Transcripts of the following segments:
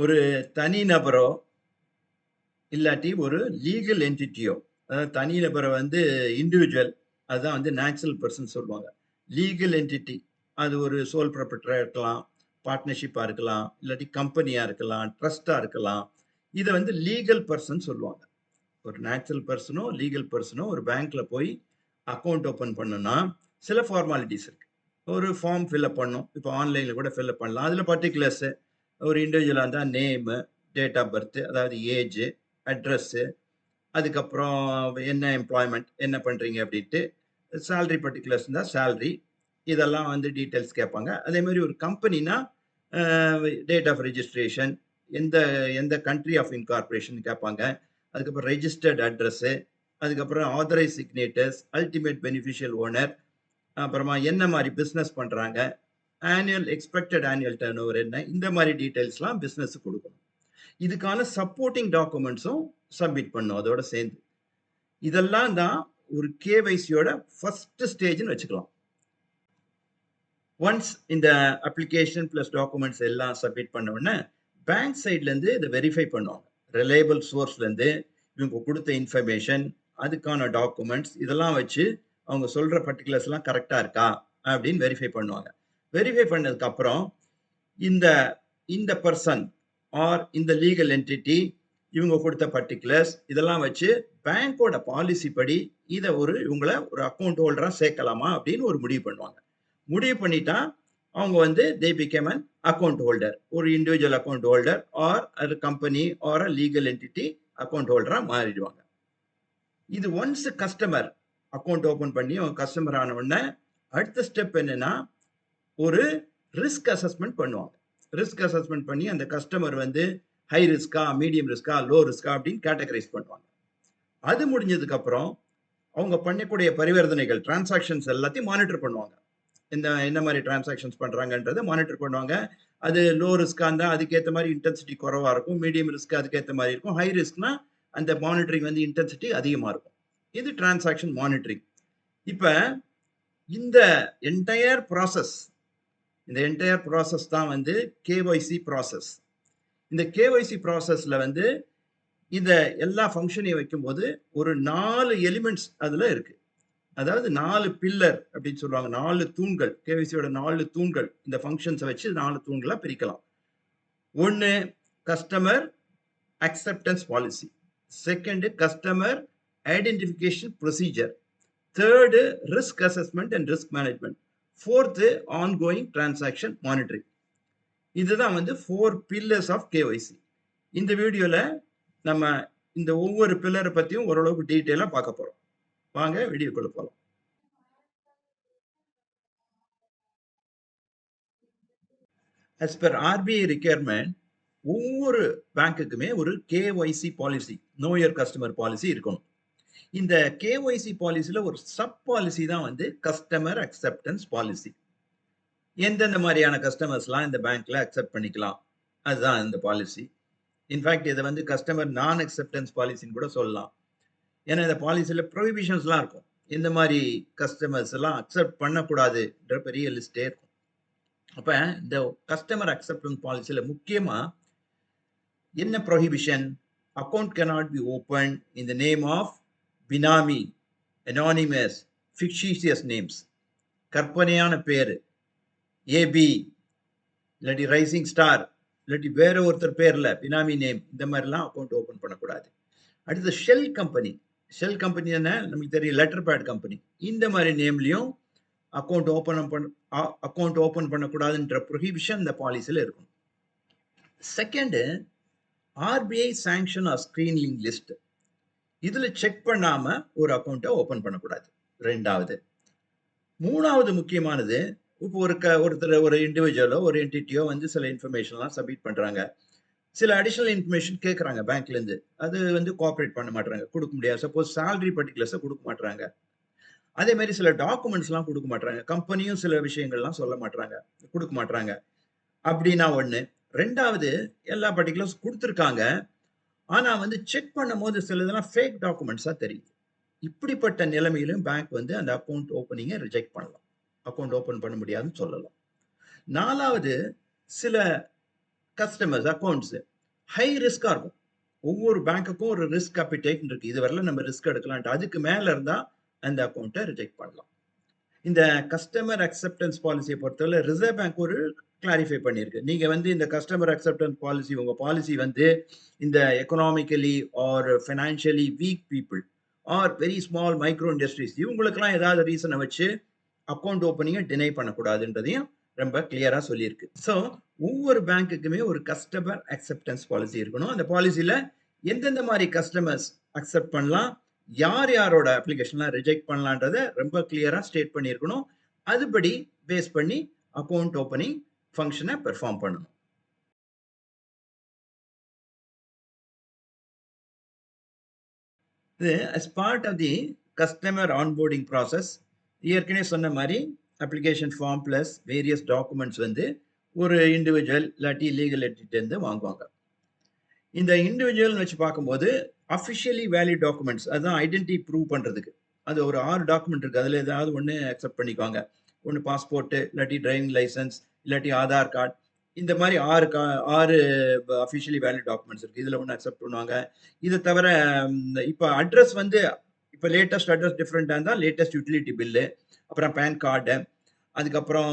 ஒரு தனி நபரோ இல்லாட்டி ஒரு லீகல் என்டிட்டியோ, அதாவது தனி நபரை வந்து இண்டிவிஜுவல், அதுதான் வந்து நேச்சுரல் பர்சன் சொல்லுவாங்க. லீகல் என்டிட்டி, அது ஒரு சோல் ப்ரொப்ரைட்டரா இருக்கலாம், பார்ட்னர்ஷிப்பா இருக்கலாம், இல்லாட்டி கம்பெனியா இருக்கலாம், ட்ரஸ்டா இருக்கலாம். இதை வந்து லீகல் பர்சன் சொல்லுவாங்க. ஒரு நேச்சுரல் பர்சனோ லீகல் பர்சனோ ஒரு பேங்க்ல போய் அக்கௌண்ட் ஓபன் பண்ணணும்னா சில ஃபார்மாலிட்டிஸ் இருக்கு. ஒரு ஃபார்ம் ஃபில்அப் பண்ணும். இப்போ ஆன்லைன்ல கூட ஃபில்அப் பண்ணலாம். அதுல பர்டிகுலர்ஸ், ஒரு இண்டிவிஜுவலா இருந்தா நேம், டேட் ஆஃப் பர்த், அதாவது ஏஜ், அட்ரஸ், அதுக்கப்புறம் என்ன எம்ப்ளாய்மெண்ட், என்ன பண்றீங்க அப்படின்ட்டு, சேலரி பர்டிகுலர்ஸ் இருந்தா சேலரி, இதெல்லாம் வந்து டீட்டெயில்ஸ் கேட்பாங்க. அதே மாதிரி ஒரு கம்பெனினா டேட் ஆஃப் ரெஜிஸ்ட்ரேஷன், எந்த எந்த கண்ட்ரி ஆஃப் இன்கார்பரேஷன் கேட்பாங்க. அதுக்கப்புறம் ரெஜிஸ்டர்ட் அட்ரஸ், அதுக்கப்புறம் ஆதரைஸ் சிக்னேட்டர்ஸ், அல்டிமேட் பெனிஃபிஷியல் ஓனர், அப்புறமா என்ன மாதிரி பிசினஸ் பண்றாங்க, annual expected annual turn over என்ன, இந்த மாதிரி டீட்டெயில்ஸ்லாம் பிசினஸ் கொடுக்கணும். இதுக்கான சப்போர்ட்டிங் டாக்குமெண்ட்ஸும் சப்மிட் பண்ணும் அதோட சேர்ந்து. இதெல்லாம் தான் ஒரு கேவைசியோட ஃபர்ஸ்ட் ஸ்டேஜ்னு வச்சுக்கலாம். ஒன்ஸ் இந்த அப்ளிகேஷன் பிளஸ் டாக்குமெண்ட்ஸ் எல்லாம் சப்மிட் பண்ண உடனே பேங்க் சைட்ல இருந்து இதை வெரிஃபை பண்ணுவாங்க. ரிலையபிள் சோர்ஸ்ல இருந்து இவங்க கொடுத்த இன்ஃபர்மேஷன், அதுக்கான டாக்குமெண்ட்ஸ், இதெல்லாம் வச்சு அவங்க சொல்ற பர்டிகுலர்ஸ் எல்லாம் கரெக்டா இருக்கா அப்படின்னு வெரிஃபை பண்ணுவாங்க. வெரிஃபை பண்ணதுக்கு அப்புறம் இந்த இந்த பர்சன் ஆர் இந்த லீகல் என்டிட்டி இவங்க கொடுத்த பர்டிகுலர்ஸ் இதெல்லாம் வச்சு பேங்கோட பாலிசி படி இதை இவங்களை ஒரு அக்கௌண்ட் ஹோல்டரா சேர்க்கலாமா அப்படின்னு ஒரு முடிவு பண்ணுவாங்க. முடிவு பண்ணிட்டா அவங்க வந்து they became an account holder, ஒரு இண்டிவிஜுவல் அக்கௌண்ட் ஹோல்டர் ஆர் ஒரு company or legal entity account ஹோல்டரா மாறிடுவாங்க. இது ஒன்ஸ் கஸ்டமர் அக்கௌண்ட் ஓபன் பண்ணி அவங்க கஸ்டமர் ஆன உடனே அடுத்த ஸ்டெப் என்னன்னா ஒரு ரிஸ்க் அசஸ்மெண்ட் பண்ணுவாங்க. ரிஸ்க் அசஸ்மெண்ட் பண்ணி அந்த கஸ்டமர் வந்து ஹை ரிஸ்கா, மீடியம் ரிஸ்கா, லோ ரிஸ்கா அப்படின்னு கேட்டகரைஸ் பண்ணுவாங்க. அது முடிஞ்சதுக்கு அப்புறம் அவங்க பண்ணக்கூடிய பரிவர்த்தனைகள், டிரான்சாக்ஷன்ஸ் எல்லாத்தையும் மானிட்டர் பண்ணுவாங்க. என்ன மாதிரி டிரான்சாக்ஷன்ஸ் பண்றாங்கன்றதை மானிட்டர் பண்ணுவாங்க. அது லோ ரிஸ்கா இருந்தா அதுக்கேற்ற மாதிரி இன்டென்சிட்டி குறைவா இருக்கும், மீடியம் ரிஸ்க் அதுக்கேற்ற மாதிரி இருக்கும், ஹை ரிஸ்க்னா அந்த மானிட்டரிங் வந்து இன்டென்சிட்டி அதிகமா இருக்கும். இது டிரான்சாக்ஷன் மானிட்டரிங். இப்ப இந்த என்டையர் ப்ராசஸ் தான் வந்து கேஒய்சி ப்ராசஸ். இந்த கேஒய்சி ப்ராசஸ்ல வந்து இந்த எல்லா ஃபங்க்ஷனையும் வைக்கும்போது ஒரு 4 எலிமெண்ட்ஸ் அதுல இருக்கு. அதாவது 4 பில்லர் அப்படின்னு சொல்லுவாங்க. 4 தூண்கள், கேஒய்சியோட 4 தூண்கள். இந்த ஃபங்க்ஷன்ஸை வச்சு 4 தூண்களா பிரிக்கலாம். ஒன்னு customer acceptance policy, second customer identification procedure, third risk assessment and risk management, fourth ongoing transaction monitoring. இதுதான் வந்து 4 பில்லர்ஸ் ஆஃப் கேஒய்சி. இந்த வீடியோல நம்ம இந்த ஒவ்வொரு பில்லரை பத்தியும் ஓரளவுக்கு டீட்டெயிலா பார்க்க போறோம். வாங்க வீடியோக்குள்ள போலாம். as per RBI requirement, ஒவ்வொரு பேங்க்குக்குமே ஒரு KYC policy, no your customer policy இருக்கணும். இந்த கேஒய்சி பாலிசில ஒரு சப் பாலிசி தான் வந்து கஸ்டமர் அக்செப்டன்ஸ் பாலிசி. எந்தெந்த மாதிரியான கஸ்டமர்ஸ்லாம் இந்த பேங்க்ல அக்செப்ட் பண்ணிக்கலாம், அதுதான் இந்த பாலிசி. இன்ஃபேக்ட் இதை வந்து கஸ்டமர் நான் அக்செப்டன்ஸ் பாலிசின்னு கூட சொல்லலாம். ஏன்னா இந்த பாலிசியில ப்ரொஹிபிஷன்ஸ்லாம் இருக்கும். இந்த மாதிரி கஸ்டமர்ஸ் எல்லாம் அக்செப்ட் பண்ணக்கூடாதுன்ற பெரிய லிஸ்டே இருக்கும். அப்ப இந்த கஸ்டமர் அக்செப்டன்ஸ் பாலிசியில முக்கியமா என்ன prohibition? Account cannot be opened in the name of benami, anonymous, fictitious names, கற்பனையான பேரு, ஏபி இல்லாட்டி ரைசிங் ஸ்டார் இல்லாட்டி வேற ஒருத்தர் பேர்ல பினாமி நேம், இந்த மாதிரிலாம் அக்கௌண்ட் ஓபன் பண்ணக்கூடாது. அடுத்து ஷெல் கம்பெனி. ஷெல் கம்பெனி என்ன நமக்கு தெரியும், லெட்டர் பேட் கம்பெனி. இந்த மாதிரி நேம்லயும் அக்கௌண்ட் ஓபன் பண்ணக்கூடாதுன்ற ப்ரொஹிபிஷன் இந்த பாலிசியில இருக்கும். Second, RBI sanction or screening list. இதுல செக் பண்ணாம ஒரு அக்கௌண்ட்டை ஓபன் பண்ணக்கூடாது. ரெண்டாவது. மூணாவது முக்கியமானது, இப்போ ஒருத்தர் ஒரு இண்டிவிஜுவலோ ஒரு என்டிட்டியோ வந்து சில இன்ஃபர்மேஷன்லாம் சப்மிட் பண்றாங்க. சில அடிஷனல் இன்ஃபர்மேஷன் கேட்குறாங்க பேங்க்ல இருந்து. அது வந்து கோஆப்ரேட் பண்ண மாட்டாங்க, கொடுக்க முடியாது. சப்போஸ் சேலரி பர்டிகுலர்ஸை கொடுக்க மாட்டாங்க. அதே மாதிரி சில டாக்குமெண்ட்ஸ்லாம் கொடுக்க மாட்டாங்க. கம்பெனியும் சில விஷயங்கள்லாம் சொல்ல மாட்டாங்க, கொடுக்க மாட்டாங்க. அப்படின்னா ஒண்ணு. ரெண்டாவது, எல்லா பர்டிகுலர்ஸ் கொடுத்துருக்காங்க, ஆனா வந்து செக் பண்ணும்போது சில இதெல்லாம் ஃபேக் டாக்குமெண்ட்ஸா தெரியுது. இப்படிப்பட்ட நிலைமையிலும் பேங்க் வந்து அந்த அக்கௌண்ட் ஓப்பனிங்கை ரிஜெக்ட் பண்ணலாம், அக்கௌண்ட் ஓபன் பண்ண முடியாதுன்னு சொல்லலாம். நாலாவது, சில கஸ்டமர்ஸ் அக்கௌண்ட்ஸ் ஹை ரிஸ்கா இருக்கும். ஒவ்வொரு பேங்க்குக்கும் ஒரு ரிஸ்க் அப்பிடைட் இருக்கு. இதுவரையிலும் நம்ம ரிஸ்க் எடுக்கலான்ட்டு. அதுக்கு மேல இருந்தா அந்த அக்கௌண்ட்டை ரிஜெக்ட் பண்ணலாம். இந்த கஸ்டமர் அக்செப்டன்ஸ் பாலிசியை பொறுத்தவரை ரிசர்வ் பேங்க் ஒரு கிளாரிஃபை பண்ணியிருக்கு. நீங்க வந்து இந்த கஸ்டமர் அக்செப்டன்ஸ் பாலிசி உங்க பாலிசி வந்து இந்த economically or financially weak people or very small micro industries இவங்களுக்கெல்லாம் ஏதாவது ரீசனை வச்சு அக்கௌண்ட் ஓப்பனிங்கை டினை பண்ணக்கூடாதுன்றதையும் ரொம்ப கிளியரா சொல்லியிருக்கு. ஸோ ஒவ்வொரு பேங்க்குக்குமே ஒரு கஸ்டமர் அக்செப்டன்ஸ் பாலிசி இருக்கணும். அந்த பாலிசியில எந்தெந்த மாதிரி கஸ்டமர்ஸ் அக்செப்ட் பண்ணலாம், யார் யாரோட அப்ளிகேஷன்லாம் ரிஜெக்ட் பண்ணலான்றத ரொம்ப கிளியரா ஸ்டேட் பண்ணியிருக்கணும். அதுபடி பேஸ் பண்ணி அக்கௌண்ட் ஓப்பனிங் ஃபங்க்ஷனை பெர்ஃபார்ம் பண்ணணும். இது as part of the customer onboarding process ஏற்கனவே சொன்ன மாதிரி application form plus various documents வந்து ஒரு இண்டிவிஜுவல் இல்லாட்டி லீகல் என்டிட்டிலேருந்து வாங்குவாங்க. இந்த இண்டிவிஜுவல் வச்சு பார்க்கும்போது அஃபிஷியலி வேலிட் டாக்குமெண்ட்ஸ் அதுதான் ஐடென்டிட்டி ப்ரூவ் பண்ணுறதுக்கு அது ஒரு 6 டாக்குமெண்ட் இருக்குது. அதில் ஏதாவது ஒன்று அக்செப்ட் பண்ணிக்குவாங்க. ஒன்று பாஸ்போர்ட்டு இல்லாட்டி டிரைவிங் லைசன்ஸ் இல்லாட்டி ஆதார் கார்டு இந்த மாதிரி 6 அஃபிஷியலி வேலிட் டாக்குமெண்ட்ஸ் இருக்குது. இதில் ஒன்று அக்செப்ட் பண்ணுவாங்க. இதை தவிர இப்போ அட்ரஸ் வந்து இப்போ லேட்டஸ்ட் அட்ரஸ் டிஃப்ரெண்ட்டாக இருந்தால் லேட்டஸ்ட் யூட்டிலிட்டி பில்லு, அப்புறம் பேன் கார்டு, அதுக்கப்புறம்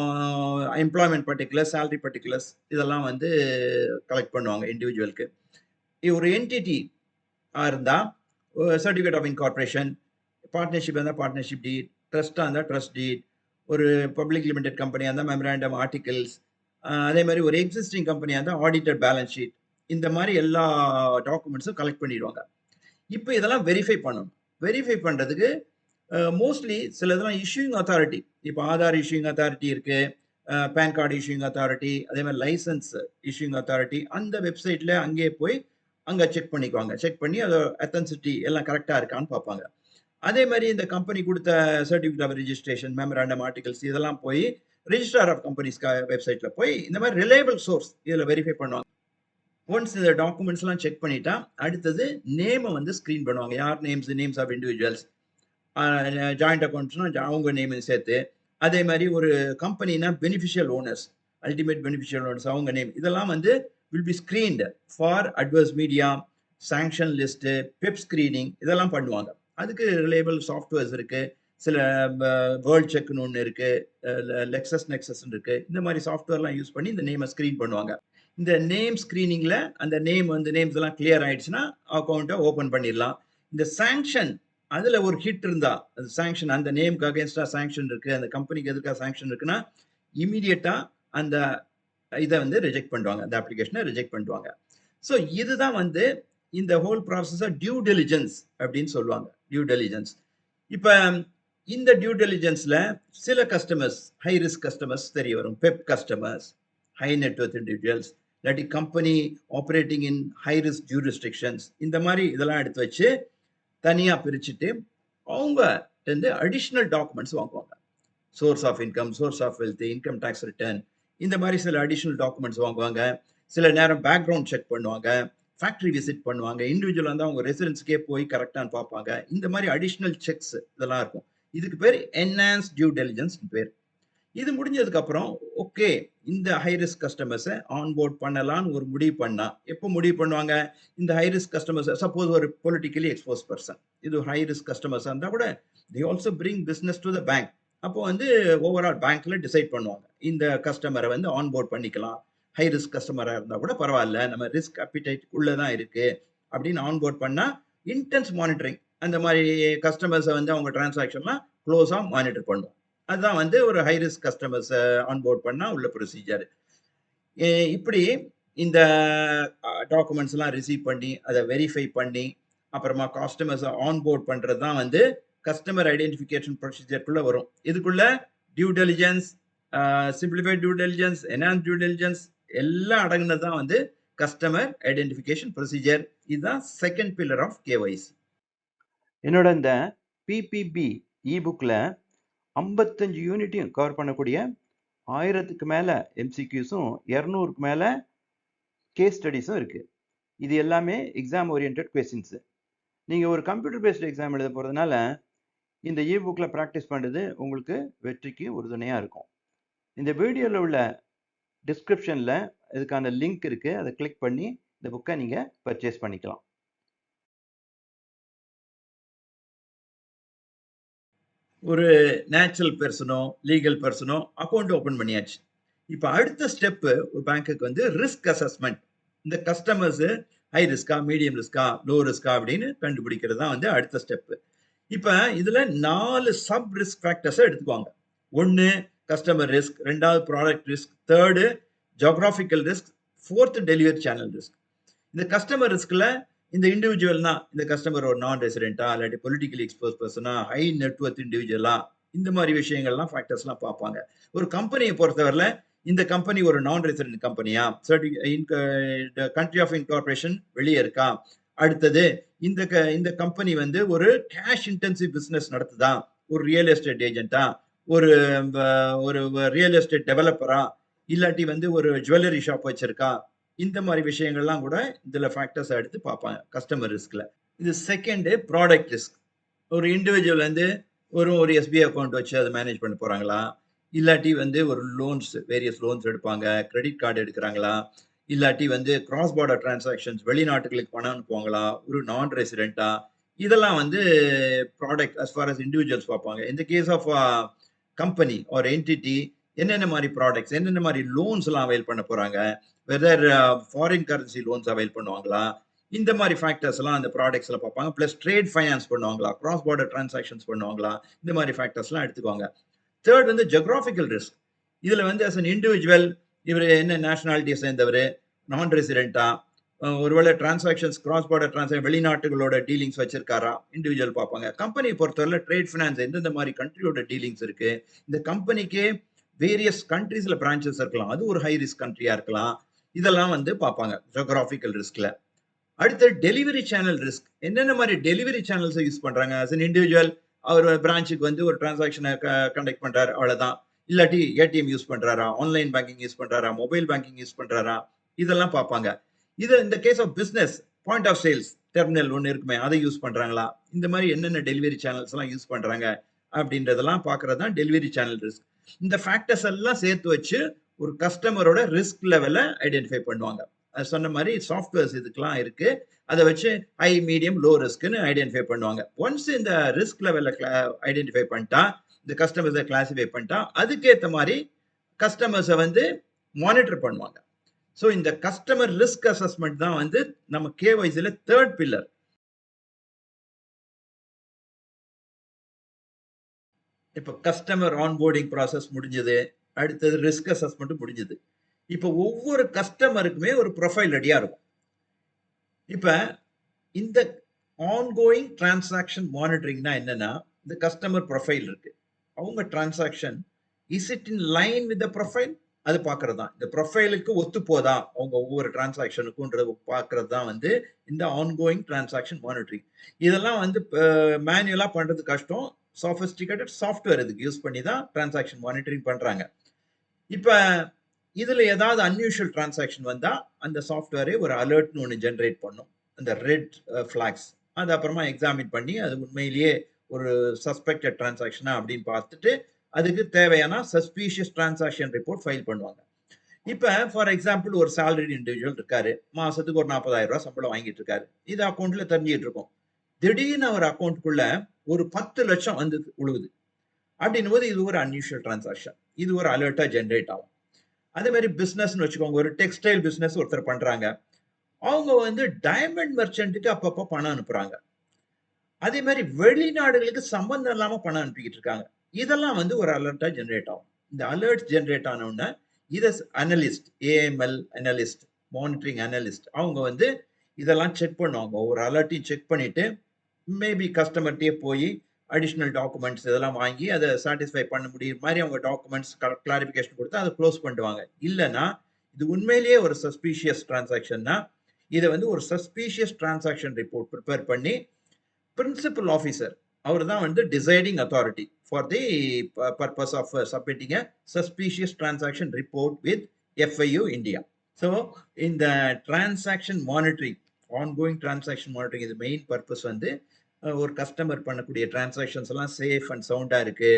எம்ப்ளாய்மெண்ட் பர்டிகுலர்ஸ், சேலரி பர்டிகுலர்ஸ் இதெல்லாம் வந்து கலெக்ட் பண்ணுவாங்க இண்டிவிஜுவலுக்கு. ஒரு என்டிட்டி இருந்தால் சர்டிஃபிகேட் ஆஃப் இன்கார்பரேஷன், பார்ட்னர்ஷிப் இருந்தால் பார்ட்னர்ஷிப் டீட், ட்ரஸ்டாக இருந்தால் ட்ரஸ்ட் டீட், ஒரு பப்ளிக் லிமிடெட் கம்பெனியாக இருந்தால் மெமராண்டம் ஆர்டிகல்ஸ், அதே மாதிரி ஒரு எக்ஸிஸ்டிங் கம்பெனியாக இருந்தால் ஆடிட்டட் பேலன்ஸ் ஷீட், இந்த மாதிரி எல்லா டாக்குமெண்ட்ஸும் கலெக்ட் பண்ணிடுவாங்க. இப்போ இதெல்லாம் வெரிஃபை பண்ணணும். வெரிஃபை பண்ணுறதுக்கு மோஸ்ட்லி சில இதெல்லாம் இஷ்யூயிங் அத்தாரிட்டி, இப்போ ஆதார் இஷ்யூயிங் அத்தாரிட்டி இருக்குது, பேன் கார்டு இஷ்யூயிங் அத்தாரிட்டி, அதே மாதிரி லைசன்ஸ் இஷ்யூயிங் அத்தாரிட்டி அந்த வெப்சைட்டில் அங்கேயே போய் அங்கே செக் பண்ணிக்குவாங்க. செக் பண்ணி அதை அத்தென்சிட்டி எல்லாம் கரெக்டாக இருக்கான்னு பார்ப்பாங்க. அதே மாதிரி இந்த கம்பெனி கொடுத்த certificate of registration, memorandum articles இதெல்லாம் போய் ரெஜிஸ்ட்ரார் ஆஃப் கம்பெனிஸ் வெப்சைட்டில் போய் இந்த மாதிரி ரிலையபிள் சோர்ஸ் இதில் வெரிஃபை பண்ணுவாங்க. ஒன்ஸ் இந்த டாக்குமெண்ட்ஸ்லாம் செக் பண்ணிட்டா அடுத்தது நேமை வந்து ஸ்க்ரீன் பண்ணுவாங்க. யார் நேம்ஸ் ஆஃப் இண்டிவிஜுவல்ஸ், ஜாயிண்ட் அக்கௌண்ட்ஸ்னா அவங்க நேம் சேர்த்து, அதே மாதிரி ஒரு கம்பெனினா beneficial owners, ultimate beneficial owners அவங்க நேம் இதெல்லாம் வந்து will be screened for adverse media, sanction list, PEP screening இதெல்லாம் பண்ணுவாங்க. அதுக்கு ரிலையபிள் சாஃப்ட்வேர்ஸ் இருக்குது. சில வேர்ல்ட் செக்னு ஒன்று இருக்குது, லெக்ஸஸ் நெக்ஸஸ்ன்னு இருக்குது. இந்த மாதிரி சாஃப்ட்வேர்லாம் யூஸ் பண்ணி இந்த நேமை ஸ்க்ரீன் பண்ணுவாங்க. இந்த நேம் ஸ்க்ரீனிங்கில் அந்த நேம்ஸ் எல்லாம் கிளியர் ஆயிடுச்சுன்னா அக்கௌண்ட்டை ஓப்பன் பண்ணிடலாம். இந்த சாங்ஷன் அதில் ஒரு ஹிட் இருந்தால் அது சாங்ஷன் அந்த நேமுக்கு அகேன்ஸ்டாக சாங்ஷன் இருக்குது, அந்த கம்பெனிக்கு எதுக்காக சாங்ஷன் இருக்குன்னா இமீடியட்டாக அந்த இதை வந்து ரிஜெக்ட் பண்ணுவாங்க, அந்த அப்ளிகேஷனை ரிஜெக்ட் பண்ணுவாங்க. ஸோ இதுதான் வந்து இந்த ஹோல் ப்ராசஸை டியூ டெலிஜென்ஸ் அப்படின்னு சொல்லுவாங்க. Due diligence. இப்போ இந்த டியூ டெலிஜென்ஸில் சில கஸ்டமர்ஸ் ஹை ரிஸ்க் கஸ்டமர்ஸ் தெரிய வரும். PEP customers, high net worth individuals, இல்லாட்டி company operating in high risk jurisdictions இந்த மாதிரி இதெல்லாம் எடுத்து வச்சு தனியாக பிரிச்சுட்டு அவங்க வந்து அடிஷ்னல் டாக்குமெண்ட்ஸ் வாங்குவாங்க. Source of income, source of wealth, income tax return இந்த மாதிரி சில அடிஷ்னல் டாக்குமெண்ட்ஸ் வாங்குவாங்க. சில நேரம் பேக்ரவுண்ட் செக் பண்ணுவாங்க, ஃபேக்ட்ரி விசிட் பண்ணுவாங்க, இண்டிவிஜுவலாக இருந்தால் அவங்க ரெசிடென்ஸ்க்கே போய் கரெக்டானு பார்ப்பாங்க. இந்த மாதிரி அடிஷ்னல் செக்ஸ் இதெல்லாம் இருக்கும். இதுக்கு பேர் என்ஹான்ஸ் டியூ டெலிஜென்ஸ் பேர். இது முடிஞ்சதுக்கு அப்புறம் ஓகே இந்த ஹை ரிஸ்க் கஸ்டமர்ஸை ஆன்போர்ட் பண்ணலான்னு ஒரு முடிவு பண்ணா எப்போ முடிவு பண்ணுவாங்க? இந்த ஹை ரிஸ்க் கஸ்டமர்ஸ் சப்போஸ் ஒரு பொலிட்டிக்கலி எக்ஸ்போஸ் பர்சன், இது ஹை ரிஸ்க் கஸ்டமர்ஸாக இருந்தால் கூட they also bring business to the bank. அப்போ வந்து ஓவரால் பேங்க்ல டிசைட் பண்ணுவாங்க இந்த கஸ்டமரை வந்து ஆன்போர்ட் பண்ணிக்கலாம், ஹை ரிஸ்க் கஸ்டமராக இருந்தால் கூட பரவாயில்ல, நம்ம ரிஸ்க் அப்பிடைட் உள்ளதான் இருக்கு அப்படின்னு ஆன்போர்ட் பண்ணா இன்டென்ஸ் மானிட்டரிங் அந்த மாதிரி கஸ்டமர்ஸை வந்து அவங்க டிரான்சாக்ஷன்லாம் க்ளோஸாக மானிட்டர் பண்ணுவோம். அதுதான் வந்து ஒரு ஹை ரிஸ்க் கஸ்டமர்ஸை ஆன்போர்ட் பண்ணால் உள்ள ப்ரொசீஜர். இப்படி இந்த டாக்குமெண்ட்ஸ் எல்லாம் ரிசீவ் பண்ணி அதை வெரிஃபை பண்ணி அப்புறமா கஸ்டமர்ஸை ஆன்போர்ட் பண்ணுறது தான் வந்து கஸ்டமர் ஐடென்டிஃபிகேஷன் ப்ரொசீஜருக்குள்ளே வரும். இதுக்குள்ள due diligence, simplified due diligence, enhance due diligence எல்லாம் அடங்குனது தான் வந்து கஸ்டமர் ஐடென்டிஃபிகேஷன் ப்ரொசீஜர். இதுதான் செகண்ட் பில்லர் ஆஃப் கேஒய்சி. என்னோட இந்த பிபிபி இபுக்கில் 55 யூனிட்டையும் கவர் பண்ணக்கூடிய 1000க்கு மேலே எம்சிக்யூஸும் 200க்கு மேலே கேஸ் ஸ்டடீஸும் இருக்குது. இது எல்லாமே எக்ஸாம் ஓரியன்ட் கொஸ்டின்ஸு. நீங்கள் ஒரு கம்ப்யூட்டர் பேஸ்டு எக்ஸாம் எழுத போகிறதுனால இந்த இபுக்கில் ப்ராக்டிஸ் பண்ணுறது உங்களுக்கு வெற்றிக்கு உறுதுணையாக இருக்கும். இந்த வீடியோவில் உள்ள டிஸ்கிரிப்ஷன்ல இதுக்கான லிங்க் இருக்கு. அதை கிளிக் பண்ணி இந்த புக்கை நீங்க பர்ச்சேஸ் பண்ணிக்கலாம். ஒரு நேச்சுரல் பெர்சனோ லீகல் பெர்சனோ அக்கௌண்ட் ஓபன் பண்ணியாச்சு. இப்ப அடுத்த ஸ்டெப் ஒரு பேங்க்குக்கு வந்து ரிஸ்க் அசஸ்மெண்ட். இந்த கஸ்டமர்ஸ் ஹை ரிஸ்கா, மீடியம் ரிஸ்கா, லோ ரிஸ்கா அப்படின்னு கண்டுபிடிக்கிறது தான் வந்து அடுத்த ஸ்டெப். இப்ப இதுல 4 சப் ரிஸ்க் ஃபேக்டர்ஸ் எடுத்துக்குவாங்க. ஒன்னு கஸ்டமர் ரிஸ்க், ரெண்டாவது product risk, third geographical risk, fourth delivery channel risk. இந்த கஸ்டமர் ரிஸ்க்ல இந்த இண்டிவிஜுவல்னா இந்த கஸ்டமர் ஒரு நான் ரெசிடென்ட்டா இல்லாட்டி பொலிட்டிக்கலி எக்ஸ்போஸ் பர்சனா, ஹை நெட்வொர்த் இண்டிவிஜுவலா, இந்த மாதிரி விஷயங்கள்லாம் ஃபேக்டர்ஸ்லாம் பார்ப்பாங்க. ஒரு கம்பெனியை பொறுத்தவரையில இந்த கம்பெனி ஒரு நான் ரெசிடென்ட் கம்பெனியா, கண்ட்ரி ஆஃப் இன்கார்பரேஷன் வெளியே இருக்கா, அடுத்தது இந்த கம்பெனி வந்து ஒரு கேஷ் இன்டென்சிவ் பிசினஸ் நடத்துதா, ஒரு ரியல் எஸ்டேட் ஏஜென்ட்டா, ஒரு ஒரு ரியல் எஸ்டேட் டெவலப்பரா, இல்லாட்டி வந்து ஒரு ஜுவல்லரி ஷாப் வச்சிருக்கா, இந்த மாதிரி விஷயங்கள்லாம் கூட இதுல ஃபேக்டர்ஸ் எடுத்து பார்ப்பாங்க கஸ்டமர் ரிஸ்க்ல. இது செகண்ட் ப்ராடக்ட் ரிஸ்க். ஒரு இண்டிவிஜுவல் வந்து ஒரு எஸ்பிஐ அக்கௌண்ட் வச்சு அதை மேனேஜ் பண்ண போறாங்களா, இல்லாட்டி வந்து ஒரு லோன்ஸ் வேரியஸ் லோன்ஸ் எடுப்பாங்க, கிரெடிட் கார்டு எடுக்கிறாங்களா, இல்லாட்டி வந்து கிராஸ் பார்டர் டிரான்சாக்ஷன்ஸ் வெளிநாட்டுகளுக்கு பணம் அனுப்புவாங்களா, ஒரு நான் ரெசிடென்ட்டா, இதெல்லாம் வந்து product as far as individuals பார்ப்பாங்க. இந்த கேஸ் ஆஃப் கம்பெனி ஒரு என்டிட்டி என்னென்ன மாதிரி ப்ராடக்ட்ஸ், என்னென்ன மாதிரி லோன்ஸ் எல்லாம் அவைல் பண்ண போறாங்க, whether foreign currency loans avail பண்ணுவாங்களா, இந்த மாதிரி ஃபேக்டர்ஸ் எல்லாம் அந்த ப்ராடக்ட்ஸ்ல பார்ப்பாங்க. பிளஸ் ட்ரேட் ஃபைனான்ஸ் பண்ணுவாங்களா, கிராஸ் பார்டர் டிரான்சாக்ஷன்ஸ் பண்ணுவாங்களா, இந்த மாதிரி ஃபேக்டர்ஸ் எல்லாம் எடுத்துக்குவாங்க. தேர்ட் வந்து ஜியோகிராபிக்கல் ரிஸ்க். இதுல வந்து அஸ் அன் இண்டிவிஜுவல் இவர் என்ன நேஷனாலிட்டியை சேர்ந்தவர், நான் ரெசிடென்ட்டா, ஒருவேளை டிரான்சாக்ஷன்ஸ் கிராஸ் பார்டர் டிரான்சாக்ஷன் வெளிநாட்டுகளோட டீலிங்ஸ் வச்சிருக்காரா, இண்டிவிஜுவல் பார்ப்பாங்க. கம்பெனியை பொறுத்தவரை ட்ரேட் ஃபைனான்ஸ் எந்தெந்த மாதிரி கண்ட்ரியோட டீலிங்ஸ் இருக்கு, இந்த கம்பெனிக்கு வேரியஸ் கண்ட்ரீஸ்ல பிரான்ச்சஸ் இருக்கலாம், அது ஒரு ஹை ரிஸ்க் கண்ட்ரியா இருக்கலாம், இதெல்லாம் வந்து பார்ப்பாங்க ஜியோகிராபிக்கல் ரிஸ்க்ல. அடுத்து டெலிவரி சேனல் ரிஸ்க். என்னென்ன மாதிரி டெலிவரி சேனல்ஸ் யூஸ் பண்றாங்க, அஸ் அன் இண்டிவிஜுவல் அவர் பிரான்ச்சுக்கு வந்து ஒரு டிரான்சாக்ஷனை கண்டக்ட் பண்றாரு, அவ்வளவுதான். இல்லாட்டி ஏடிஎம் யூஸ் பண்றாரா, ஆன்லைன் பேங்கிங் யூஸ் பண்றாரா, மொபைல் பேங்கிங் யூஸ் பண்றாரா, இதெல்லாம் பார்ப்பாங்க. இது இந்த case of business point of sale terminal ஒன்று இருக்குமே, அதை யூஸ் பண்றாங்களா, இந்த மாதிரி என்னென்ன டெலிவரி சேனல்ஸ் எல்லாம் யூஸ் பண்றாங்க அப்படின்றதெல்லாம் பார்க்கறது தான் டெலிவரி சேனல் ரிஸ்க். இந்த ஃபேக்டர்ஸ் எல்லாம் சேர்த்து வச்சு ஒரு கஸ்டமரோட ரிஸ்க் லெவலை ஐடென்டிஃபை பண்ணுவாங்க. சொன்ன மாதிரி சாஃப்ட்வேர்ஸ் இதுக்கெல்லாம் இருக்கு. அதை வச்சு ஹை, மீடியம், லோ ரிஸ்க்னு ஐடென்டிஃபை பண்ணுவாங்க. ஒன்ஸ் இந்த ரிஸ்க் லெவலை ஐடென்டிஃபை பண்ணிட்டா, இந்த கஸ்டமர்ஸை கிளாசிஃபை பண்ணிட்டா, அதுக்கேற்ற மாதிரி கஸ்டமர்ஸை வந்து மானிட்டர் பண்ணுவாங்க. ஸோ இந்த கஸ்டமர் ரிஸ்க் அசஸ்மெண்ட் தான் வந்து நம்ம கேஒய்சில தேர்ட் பில்லர். இப்போ கஸ்டமர் ஆன்போர்டிங் ப்ராசஸ் முடிஞ்சது, அடுத்தது ரிஸ்க் அசஸ்மெண்ட் முடிஞ்சது. இப்போ ஒவ்வொரு கஸ்டமருக்குமே ஒரு ப்ரொஃபைல் ரெடியா இருக்கும். இப்ப இந்த ஆன்கோயிங் டிரான்சாக்ஷன் மானிட்டரிங்னா என்னன்னா, இந்த கஸ்டமர் ப்ரொஃபைல் இருக்கு, அவங்க transaction is it in line with the profile, அது பார்க்கறது தான். இந்த ப்ரொஃபைலுக்கு ஒத்து போதா அவங்க ஒவ்வொரு டிரான்சாக்ஷனுக்குன்றது பார்க்கறது தான் வந்து இந்த ஆன்கோயிங் டிரான்சாக்ஷன் மானிட்டரிங். இதெல்லாம் வந்து மேனுவலா பண்றது கஷ்டம். சாஃபிஸ்டிகேட்டட் சாஃப்ட்வேர் இதுக்கு யூஸ் பண்ணி தான் டிரான்சாக்ஷன் மானிட்டரிங் பண்றாங்க. இப்ப இதுல ஏதாவது அன்யூஷுவல் டிரான்சாக்ஷன் வந்தா அந்த சாஃப்ட்வேரே ஒரு அலர்ட்னு ஒன்று ஜென்ரேட் பண்ணும், அந்த ரெட் ஃபிளாக்ஸ். அது அப்புறமா எக்ஸாமின் பண்ணி அது உண்மையிலேயே ஒரு சஸ்பெக்டட் டிரான்சாக்ஷனா அப்படின்னு பார்த்துட்டு அதுக்கு தேவையான சஸ்பீஷியஸ் டிரான்சாக்ஷன் ரிப்போர்ட் ஃபைல் பண்ணுவாங்க. இப்ப ஃபார் எக்ஸாம்பிள் ஒரு சேலரிட் இண்டிவிஜுவல் இருக்காரு, மாசத்துக்கு ஒரு 40,000 ரூபாய் சம்பளம் வாங்கிட்டு இருக்காரு. இது அக்கௌண்ட்ல தெரிஞ்சிட்டு இருக்கும். திடீர்னு அவர் அக்கௌண்ட்டுக்குள்ள ஒரு 10 லட்சம் வந்து உழுவுது அப்படின்னும் போது இது ஒரு அன்யூஷுவல் டிரான்சாக்ஷன், இது ஒரு அலர்ட்டா ஜென்ரேட் ஆகும். அதே மாதிரி பிசினஸ்னு வச்சுக்கோங்க, ஒரு டெக்ஸ்டைல் பிசினஸ் ஒருத்தர் பண்றாங்க, அவங்க வந்து டைமண்ட் மெர்ச்சன்ட்டுக்கு அப்பப்போ பணம் அனுப்புறாங்க. அதே மாதிரி வெளிநாடுகளுக்கு சம்பந்தம் இல்லாம பணம் அனுப்பிக்கிட்டு இருக்காங்க. இதெல்லாம் வந்து ஒரு அலர்ட்டா ஜென்ரேட் ஆகும். இந்த அலர்ட் ஜென்ரேட் ஆன உடனே இதை analyst, AML analyst, monitoring analyst, அவங்க வந்து இதெல்லாம் செக் பண்ணுவாங்க. ஒரு அலர்ட்டையும் செக் பண்ணிட்டு மேபி கஸ்டமர்கிட்டயே போய் அடிஷ்னல் டாக்குமெண்ட்ஸ் இதெல்லாம் வாங்கி அதை சாட்டிஸ்ஃபை பண்ண முடியும் மாதிரி அவங்க டாக்குமெண்ட்ஸ் கிளாரிஃபிகேஷன் கொடுத்து அதை க்ளோஸ் பண்ணுவாங்க. இல்லைன்னா இது உண்மையிலேயே ஒரு சஸ்பீஷியஸ் டிரான்சாக்ஷன்னா இதை வந்து ஒரு சஸ்பீஷியஸ் டிரான்சாக்ஷன் ரிப்போர்ட் ப்ரிப்பேர் பண்ணி பிரின்சிபல் ஆஃபீஸர், அவர் தான் வந்து deciding authority for the purpose of submitting a suspicious transaction report with FIU India. So இந்த transaction monitoring, ongoing transaction monitoring, இது மெயின் பர்பஸ் வந்து ஒரு கஸ்டமர் பண்ணக்கூடிய டிரான்சாக்ஷன்ஸ் எல்லாம் சேஃப் அண்ட் சவுண்டா இருக்கு,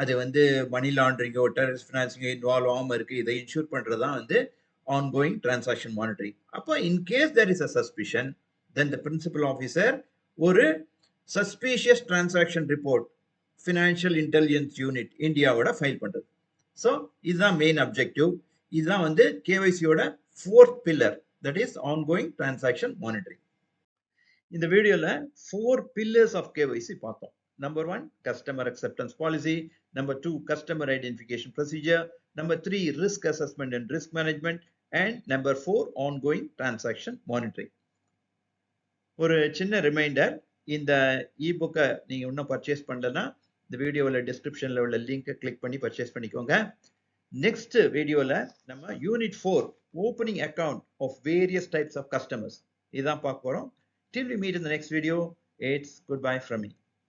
அது வந்து மணி லாண்டரிங்கோ டெரரிஸ்ட் ஃபினான்சிங்கோ இன்வால்வ் ஆகாம இருக்கு இதை இன்ஷூர் பண்றது தான் வந்து ongoing transaction monitoring. அப்போ in case there is a suspicion, then the principal officer ஒரு suspicious transaction report financial intelligence unit இந்தியாவோட ஃபைல் பண்றது. ஸோ இதுதான் மெயின் அப்ஜெக்டிவ். இதுதான் வந்து கேஒய்சியோட fourth pillar, that is ongoing transaction monitoring. இந்த வீடியோல 4 pillars of KYC பார்த்தோம். Number 1, customer acceptance policy. Number 2, customer identification procedure. Number 3, risk assessment and risk management. And number 4, ongoing transaction monitoring. ஒரு சின்ன reminder, இந்த இ-புக்கை நீங்க இன்னும் பர்ச்சேஸ் பண்ணலன்னா இந்த வீடியோவில் டிஸ்கிரிப்ஷன்ல உள்ள லிங்கை கிளிக் பண்ணி பர்ச்சேஸ் பண்ணிக்கோங்க. நெக்ஸ்ட் வீடியோல நம்ம unit 4 opening account of various types of customers இதான் பார்க்க போறோம். Till we meet in the next video, it's goodbye from me.